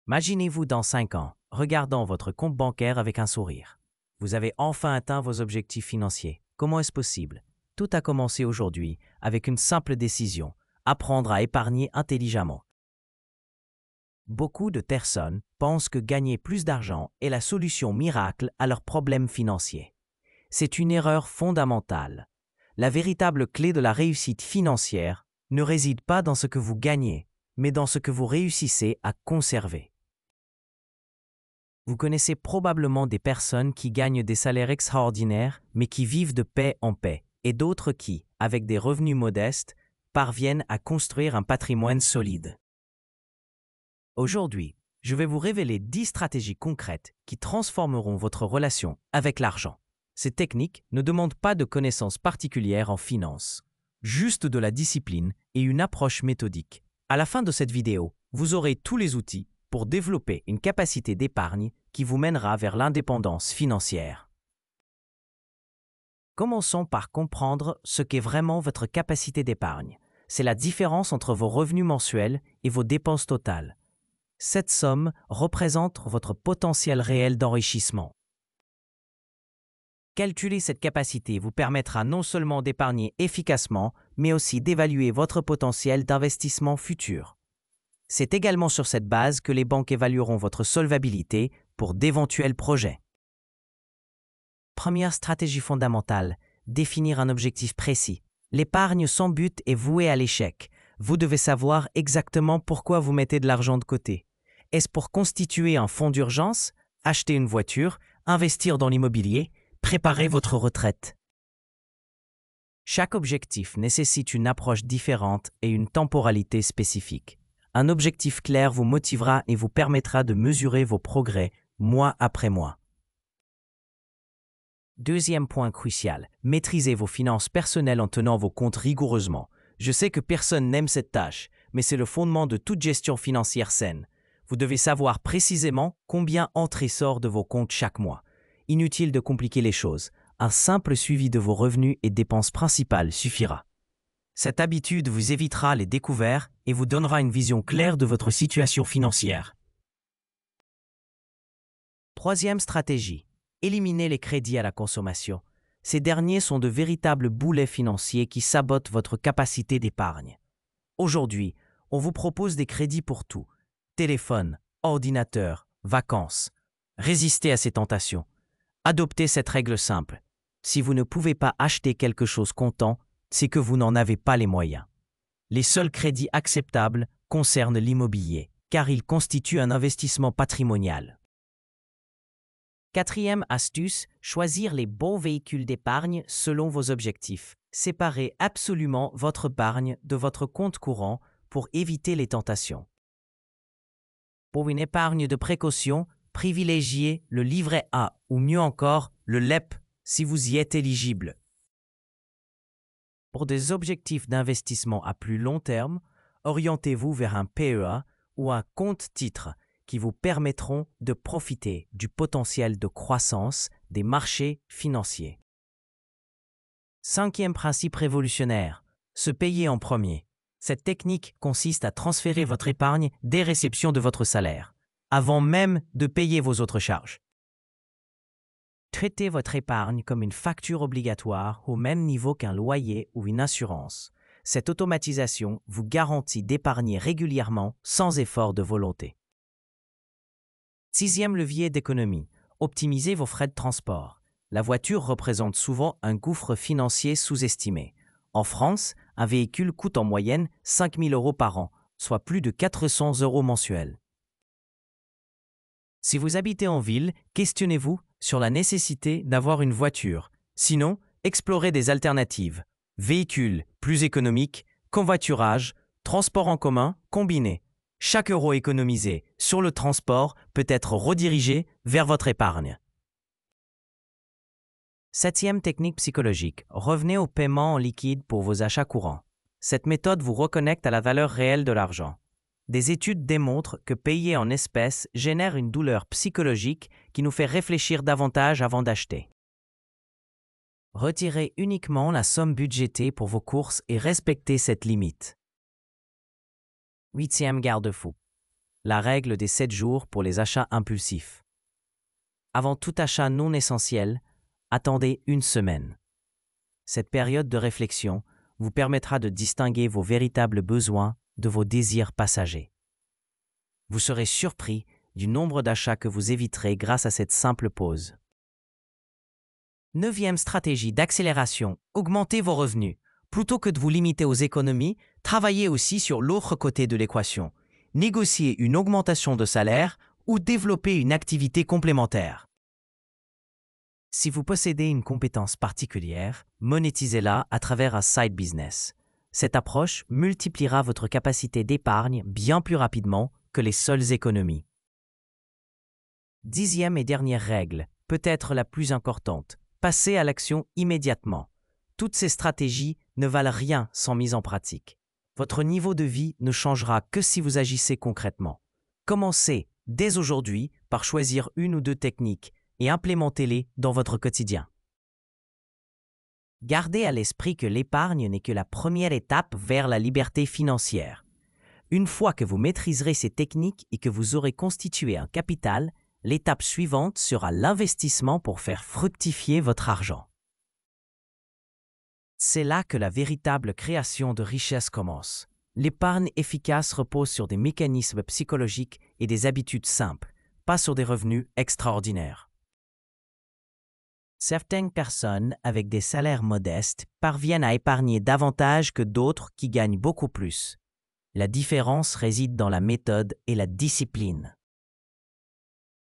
Imaginez-vous dans 5 ans, regardant votre compte bancaire avec un sourire. Vous avez enfin atteint vos objectifs financiers. Comment est-ce possible? Tout a commencé aujourd'hui avec une simple décision, apprendre à épargner intelligemment. Beaucoup de personnes pensent que gagner plus d'argent est la solution miracle à leurs problèmes financiers. C'est une erreur fondamentale. La véritable clé de la réussite financière ne réside pas dans ce que vous gagnez, mais dans ce que vous réussissez à conserver. Vous connaissez probablement des personnes qui gagnent des salaires extraordinaires, mais qui vivent de paix en paix, et d'autres qui, avec des revenus modestes, parviennent à construire un patrimoine solide. Aujourd'hui, je vais vous révéler 10 stratégies concrètes qui transformeront votre relation avec l'argent. Ces techniques ne demandent pas de connaissances particulières en finance, juste de la discipline et une approche méthodique. À la fin de cette vidéo, vous aurez tous les outils pour développer une capacité d'épargne qui vous mènera vers l'indépendance financière. Commençons par comprendre ce qu'est vraiment votre capacité d'épargne. C'est la différence entre vos revenus mensuels et vos dépenses totales. Cette somme représente votre potentiel réel d'enrichissement. Calculer cette capacité vous permettra non seulement d'épargner efficacement, mais aussi d'évaluer votre potentiel d'investissement futur. C'est également sur cette base que les banques évalueront votre solvabilité pour d'éventuels projets. Première stratégie fondamentale, définir un objectif précis. L'épargne sans but est vouée à l'échec. Vous devez savoir exactement pourquoi vous mettez de l'argent de côté. Est-ce pour constituer un fonds d'urgence, acheter une voiture, investir dans l'immobilier, préparer votre retraite? Chaque objectif nécessite une approche différente et une temporalité spécifique. Un objectif clair vous motivera et vous permettra de mesurer vos progrès mois après mois. Deuxième point crucial, maîtrisez vos finances personnelles en tenant vos comptes rigoureusement. Je sais que personne n'aime cette tâche, mais c'est le fondement de toute gestion financière saine. Vous devez savoir précisément combien entre et sort de vos comptes chaque mois. Inutile de compliquer les choses. Un simple suivi de vos revenus et dépenses principales suffira. Cette habitude vous évitera les découvertes et vous donnera une vision claire de votre situation financière. Troisième stratégie, éliminez les crédits à la consommation. Ces derniers sont de véritables boulets financiers qui sabotent votre capacité d'épargne. Aujourd'hui, on vous propose des crédits pour tout. Téléphone, ordinateur, vacances. Résistez à ces tentations. Adoptez cette règle simple. Si vous ne pouvez pas acheter quelque chose comptant, c'est que vous n'en avez pas les moyens. Les seuls crédits acceptables concernent l'immobilier, car ils constituent un investissement patrimonial. Quatrième astuce, choisir les bons véhicules d'épargne selon vos objectifs. Séparez absolument votre épargne de votre compte courant pour éviter les tentations. Pour une épargne de précaution, privilégiez le livret A ou mieux encore le LEP si vous y êtes éligible. Pour des objectifs d'investissement à plus long terme, orientez-vous vers un PEA ou un compte-titre qui vous permettront de profiter du potentiel de croissance des marchés financiers. Cinquième principe révolutionnaire, se payer en premier. Cette technique consiste à transférer votre épargne dès réception de votre salaire, avant même de payer vos autres charges. Traitez votre épargne comme une facture obligatoire au même niveau qu'un loyer ou une assurance. Cette automatisation vous garantit d'épargner régulièrement sans effort de volonté. Sixième levier d'économie, optimisez vos frais de transport. La voiture représente souvent un gouffre financier sous-estimé. En France, un véhicule coûte en moyenne 5 000 € par an, soit plus de 400 € mensuels. Si vous habitez en ville, questionnez-vous sur la nécessité d'avoir une voiture. Sinon, explorez des alternatives. Véhicules plus économiques, covoiturage, transport en commun, combiné. Chaque euro économisé sur le transport peut être redirigé vers votre épargne. Septième technique psychologique, revenez au paiement en liquide pour vos achats courants. Cette méthode vous reconnecte à la valeur réelle de l'argent. Des études démontrent que payer en espèces génère une douleur psychologique qui nous fait réfléchir davantage avant d'acheter. Retirez uniquement la somme budgétée pour vos courses et respectez cette limite. Huitième garde-fou. la règle des 7 jours pour les achats impulsifs. Avant tout achat non essentiel, attendez une semaine. Cette période de réflexion vous permettra de distinguer vos véritables besoins de vos désirs passagers. Vous serez surpris du nombre d'achats que vous éviterez grâce à cette simple pause. 9e stratégie d'accélération, augmentez vos revenus. Plutôt que de vous limiter aux économies, travaillez aussi sur l'autre côté de l'équation. Négociez une augmentation de salaire ou développez une activité complémentaire. Si vous possédez une compétence particulière, monétisez-la à travers un side business. Cette approche multipliera votre capacité d'épargne bien plus rapidement que les seules économies. 10e et dernière règle, peut-être la plus importante, passez à l'action immédiatement. Toutes ces stratégies ne valent rien sans mise en pratique. Votre niveau de vie ne changera que si vous agissez concrètement. Commencez dès aujourd'hui par choisir une ou deux techniques et implémentez-les dans votre quotidien. Gardez à l'esprit que l'épargne n'est que la première étape vers la liberté financière. Une fois que vous maîtriserez ces techniques et que vous aurez constitué un capital, l'étape suivante sera l'investissement pour faire fructifier votre argent. C'est là que la véritable création de richesse commence. L'épargne efficace repose sur des mécanismes psychologiques et des habitudes simples, pas sur des revenus extraordinaires. Certaines personnes avec des salaires modestes parviennent à épargner davantage que d'autres qui gagnent beaucoup plus. La différence réside dans la méthode et la discipline.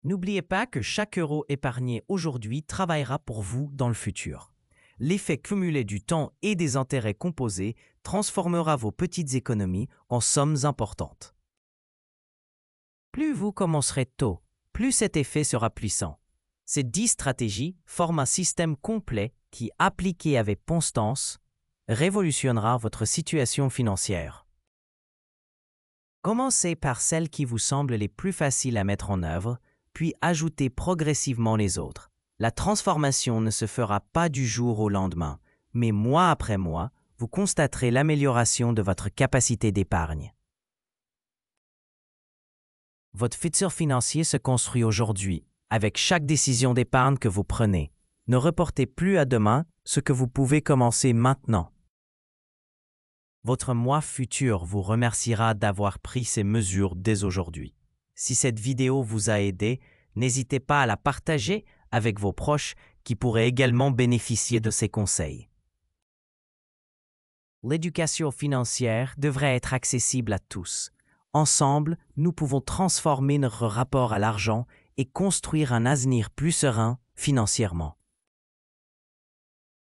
N'oubliez pas que chaque euro épargné aujourd'hui travaillera pour vous dans le futur. L'effet cumulé du temps et des intérêts composés transformera vos petites économies en sommes importantes. Plus vous commencerez tôt, plus cet effet sera puissant. Ces 10 stratégies forment un système complet qui, appliqué avec constance, révolutionnera votre situation financière. Commencez par celles qui vous semblent les plus faciles à mettre en œuvre, puis ajoutez progressivement les autres. La transformation ne se fera pas du jour au lendemain, mais mois après mois, vous constaterez l'amélioration de votre capacité d'épargne. Votre futur financier se construit aujourd'hui, avec chaque décision d'épargne que vous prenez. Ne reportez plus à demain ce que vous pouvez commencer maintenant. Votre moi futur vous remerciera d'avoir pris ces mesures dès aujourd'hui. Si cette vidéo vous a aidé, n'hésitez pas à la partager avec vos proches qui pourraient également bénéficier de ces conseils. L'éducation financière devrait être accessible à tous. Ensemble, nous pouvons transformer notre rapport à l'argent et construire un avenir plus serein financièrement.